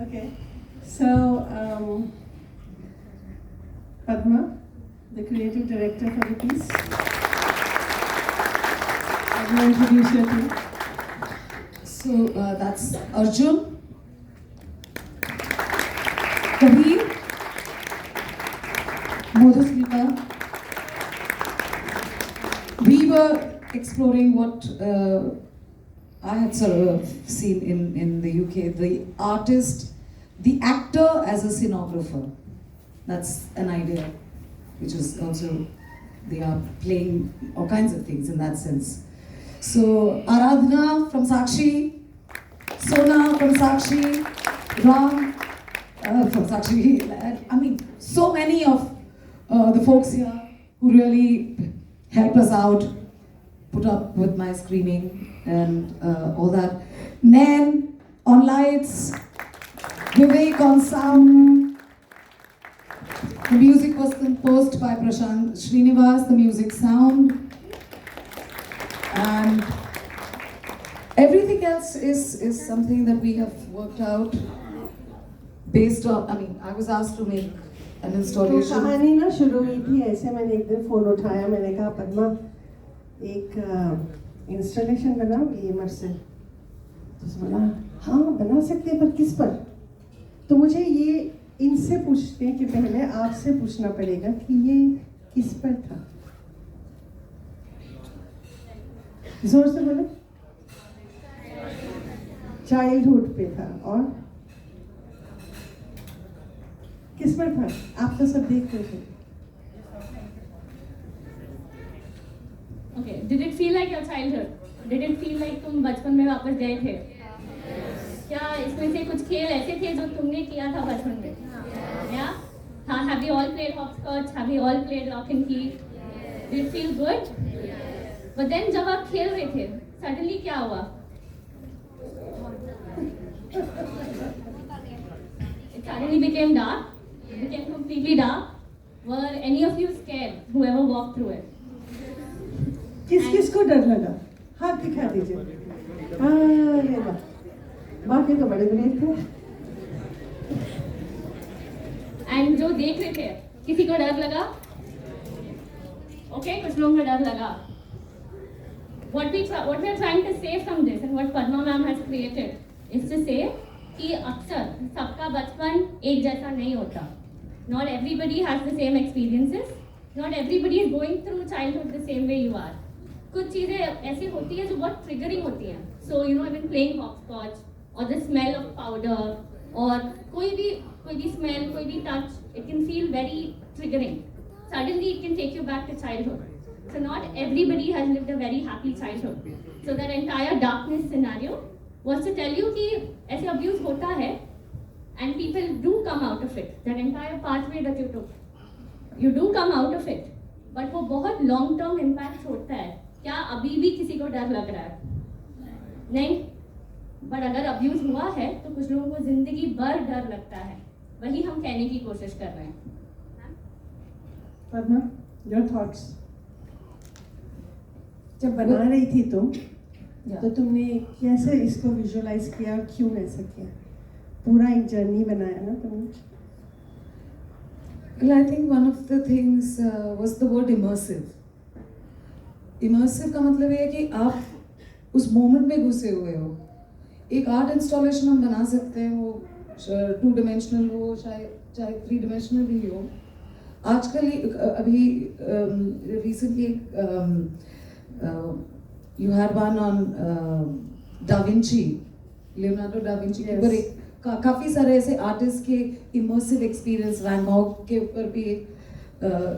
Okay. So, Padma, the creative director for the piece. I'm going to introduce you to. So that's Arjun, Kabir, Madhusmita. We were exploring what I had sort of seen in the UK, the artist, the actor as a scenographer. That's an idea, which is also, they are playing all kinds of things in that sense. So Aradhana from Sakshi, Sona from Sakshi, Ram from Sakshi. I mean, so many of the folks here who really helped us out, put up with my screaming and all that. Nan on lights, Vivek on sound. The music was composed by Prashant Srinivas, the music sound. And everything else is something that we have worked out based on, I mean, I was asked to make an तो installation. कहानी ना शुरू हुई थी ऐसे, मैंने एक दिन फ़ोन उठाया, मैंने कहा पद्मा एक इंस्टॉलेशन बनाओ VMware से। तो उसने बोला हाँ बना सकते हैं, पर किस पर? तो मुझे ये इनसे पूछते हैं कि पहले आपसे पूछना पड़ेगा कि ये किस पर था। जोर से बोलो। चाइल्डहुड पे था। और किस पर था? आप तो सब देख रहे थे। Okay, did it feel like your childhood? Did it feel like तुम बचपन में वापस गए थे? क्या इसमें से कुछ खेल ऐसे थे जो तुमने किया था बचपन में? Yeah? हाँ, have you all played hopscotch? Have you all played lock and key? Did it feel good? But then जब आप खेल रहे थे, suddenly क्या हुआ? It suddenly became dark. It became completely dark. Were any of you scared? Whoever walked through it? किस किस को डर लगा? हाथ दिखा दीजिए। अरे वाह, बाकी तो बड़े ग्रेट थे। एंड जो देख रहे थे, किसी को डर लगा? ओके, कुछ लोगों को डर लगा। What we are trying to say from this and what Padma ma'am has created is to say कि अक्सर सबका बचपन एक जैसा नहीं होता. Not everybody has the same experiences. Not everybody is going through childhood the same way you are. कुछ चीज़ें ऐसी होती हैं जो बहुत triggering होती हैं. So you know, even playing hopscotch or the smell of powder or कोई भी smell, कोई भी touch, it can feel very triggering. Suddenly it can take you back to childhood. So not everybody has lived a very happy childhood. So that entire darkness scenario was to tell you कि ऐसे abuse होता है and people do come out of it. That entire pathway that you took, you do come out of it. But वो बहुत long term impact छोड़ता है. क्या अभी भी किसी को डर लग रहा है? नहीं. But अगर abuse हुआ है तो कुछ लोगों को जिंदगी भर डर लगता है. वही हम कहने की कोशिश कर रहे हैं. Padma, your thoughts? जब बना रही थी तुम, तो तुमने कैसे इसको विजुअलाइज किया, क्यों ऐसा किया? पूरा एक जर्नी बनाया ना तुमने? Well, I think one of the things was the word immersive. Immersive का मतलब ये है कि आप उस मोमेंट में घुसे हुए हो. एक आर्ट इंस्टॉलेशन हम बना सकते हैं, वो 2 dimensional हो, चाहे 3 dimensional भी हो. आजकल अभी recently you had one on Da Vinci, Leonardo da Vinci के ऊपर एक काफ़ी सारे ऐसे आर्टिस्ट के इमर्सिव एक्सपीरियंस, वैन गॉग के ऊपर भी एक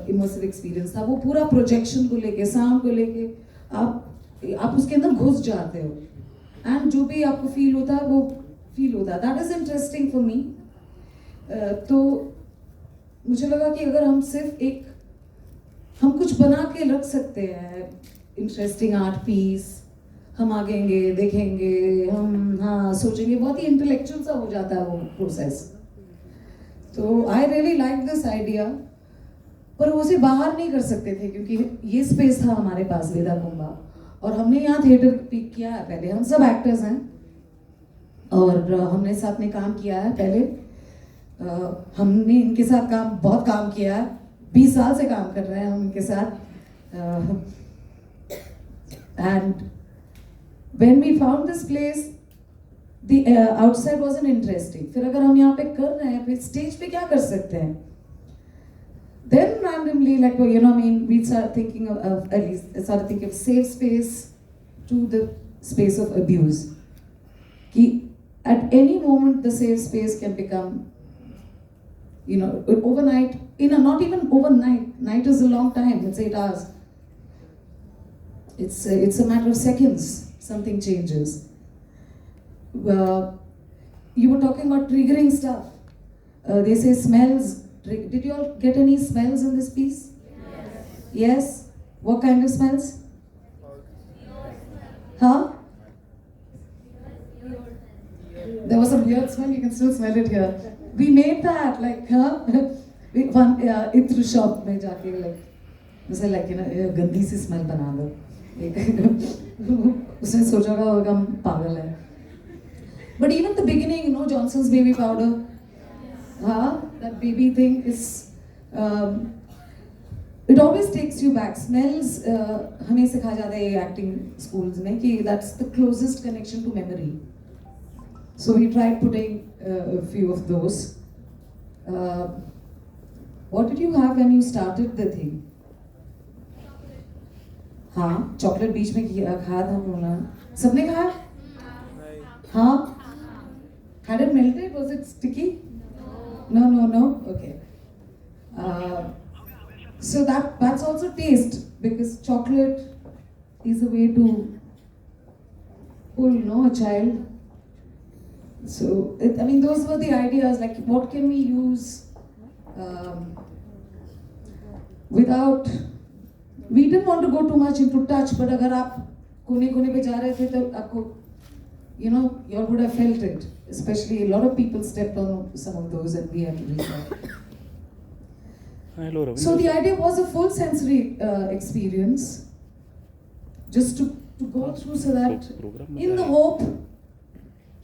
इमर्सिव एक्सपीरियंस था. वो पूरा प्रोजेक्शन को लेके, साउंड को लेके आप उसके अंदर घुस जाते हो एंड जो भी आपको फील होता है वो फील होता है. That is interesting for me. तो मुझे लगा कि अगर हम सिर्फ हम कुछ बना के रख सकते हैं, इंटरेस्टिंग आर्ट पीस, हम आगेंगे, देखेंगे, हम हाँ सोचेंगे, बहुत ही इंटेलेक्चुअल सा हो जाता है वो प्रोसेस. तो I really like this idea. पर वो उसे बाहर नहीं कर सकते थे क्योंकि ये स्पेस था हमारे पास वेदा कुंभा, और हमने यहाँ थिएटर पिक किया है पहले, हम सब एक्टर्स हैं और हमने साथ में काम किया है पहले। हमने इनके साथ बहुत काम किया है, 20 साल से काम कर रहे हैं हम इनके साथ। And when we found this place, the outside wasn't interesting. फिर अगर हम यहाँ पे कर रहे हैं, फिर स्टेज पे क्या कर सकते हैं? Then randomly, like, you know, I mean, we started thinking of safe space to the space of abuse. Ki at any moment the safe space can become, you know, overnight, not even overnight, night is a long time, it's 8 hours. It's a matter of seconds, something changes. You were talking about triggering stuff. They say smells. Did you all get any smells in this piece? Yes. What kind of smells? Huh? There was a weird smell, you can still smell it here. We made that, like, Itru shop mein jaake, like, जैसे like, you know, गंदी सी smell बना दो। उसने सोचा होगा हम पागल हैं। But even the beginning, you know, Johnson's baby powder, that baby thing is, it always takes you back. Smells, हमें सिखाया जाता है acting schools में कि that's the closest connection to memory. So we tried putting a few of those. What did you have when you started the thing? हाँ, chocolate बीच में खाया था हमने। सबने खाया? हाँ? Had it melted? Was it sticky? No. Okay. So that's also taste, because chocolate is a way to pull, a child. So I mean, those were the ideas. Like, what can we use without? We didn't want to go too much into touch, but अगर आप कोने पे जा रहे थे तो आपको, you know, you all would have felt it. Especially a lot of people stepped on some of those, and we had to reach out. Hello, So the idea was a full sensory experience, just to go through, so that in the hope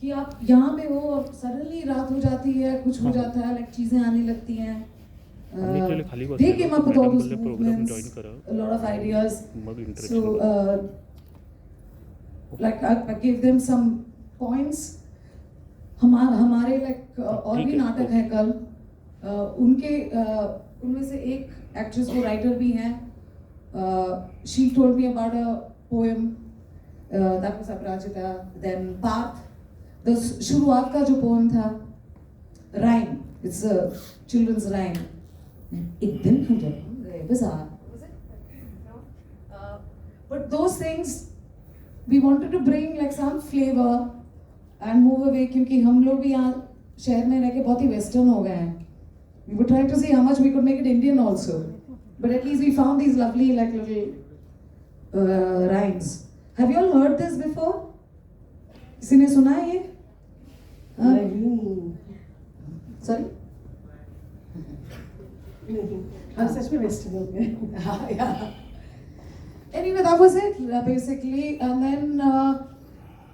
कि आप यहाँ पे हो और suddenly रात हो जाती है, कुछ हो जाता है, like चीजें आने लगती हैं. They came up with all those movements, a lot of ideas. So like I gave them some points. हमारे like और भी नाटक हैं कल, उनमें से एक एक्ट्रेस को राइटर भी हैं. She told me about a poem that was Aparajita. Then Parth, the शुरुआत का जो poem था, rhyme, it's a children's rhyme. एक दिन हो जाए bizarre. But those things we wanted to bring like some flavor and move away, क्योंकि हम लोग भी यहाँ शहर में रह के बहुत ही western हो गए हैं. We were trying to see how much we could make it Indian also, but at least we found these lovely like little rhymes. Have you all heard this before? किसी ने सुना है ये? नहीं. Sorry? हम सच में western हो गए. Yeah. Anyway, that was it basically, and then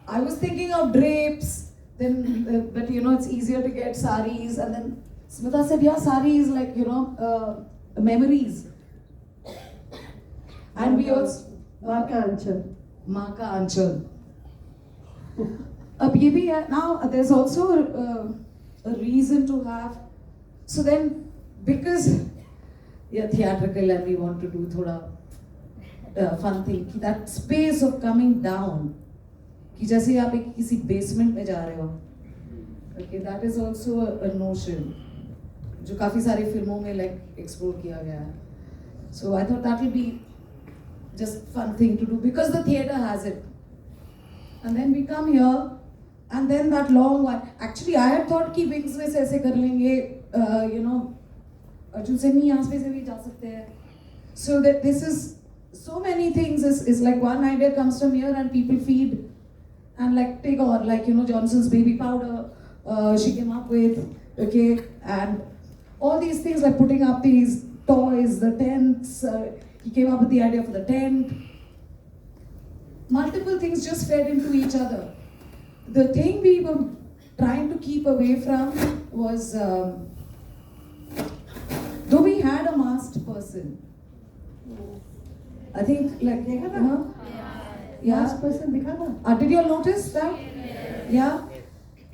I was thinking of drapes. Then, but you know, it's easier to get saris, and then Smita said, "Yeah, sari is like, you know, memories." And we also माँ का अंचल. माँ का अंचल. अब ये भी है. Now there's also a reason to have. So then, because theatrical and we want to do thoda fun thing, that space of coming down, कि जैसे आप एक किसी basement में जा रहे हो, okay, that is also a notion जो काफी सारी फिल्मों में like explore किया गया है. So I thought that will be just fun thing to do because the theater has it. And then we come here, and then that long one. Actually, I had thought कि wings में से ऐसे कर लेंगे, you know, Arjun से नहीं यहाँ से भी जा सकते हैं. So that this is so many things is like one idea comes from here and people feed, and like take on like, you know, Johnson's baby powder she came up with, okay, and all these things like putting up these toys, the tents, he came up with the idea for the tent. multiple things just fed into each other. The thing we were trying to keep away from was, though we had a masked person, I think like, देखा था? yeah. Last person दिखा था? Did you all notice that? Yeah.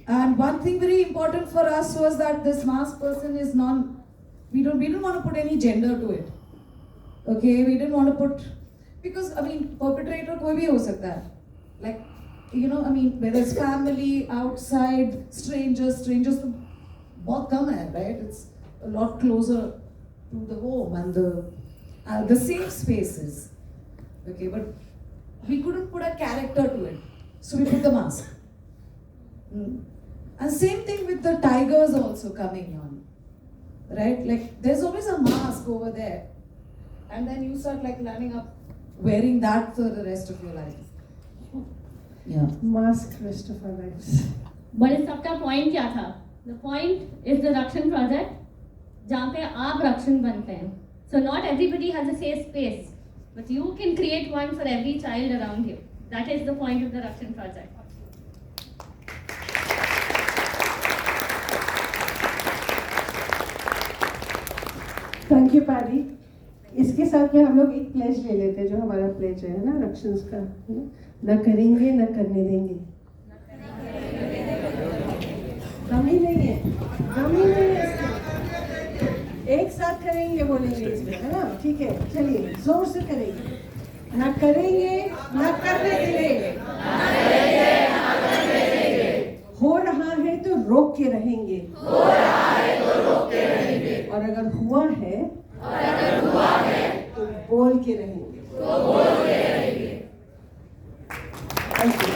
And one thing very important for us was that this masked person is we didn't want to put any gender to it. Okay, we didn't want to put, because I mean, perpetrator कोई भी हो सकता है. Like, you know, I mean, whether it's family, outside, strangers तो बहुत कम है, right? It's a lot closer to the home and the safe spaces. Okay, but we couldn't put a character to it, so we put the mask. And same thing with the tigers also coming on, right? Like there's always a mask over there, and then you start like lining up wearing that for the rest of your life. Yeah. Mask rest of our lives. But इस सबका point क्या था? The point is the Rakshan project, जहाँ पे आप रक्षण बनते हैं. So not everybody has a safe space, but you can create one for every child around you. That is the point of the Rakshan project. Thank you paddy. इसके साथ में हम लोग एक प्लेज ले लेते हैं, जो हमारा प्लेज है ना रक्षण का, है ना? न करेंगे न करने देंगे. दम ही नहीं है, दम ही नहीं है इसमें. एक साथ करेंगे बोलेंगे इसमें, है ना? ठीक है, चलिए जोर से करेंगे. न करेंगे न करने देंगे. हो रहा है तो रोक के रहेंगे. और अगर हुआ है तो बोल के रहेंगे. Thank you.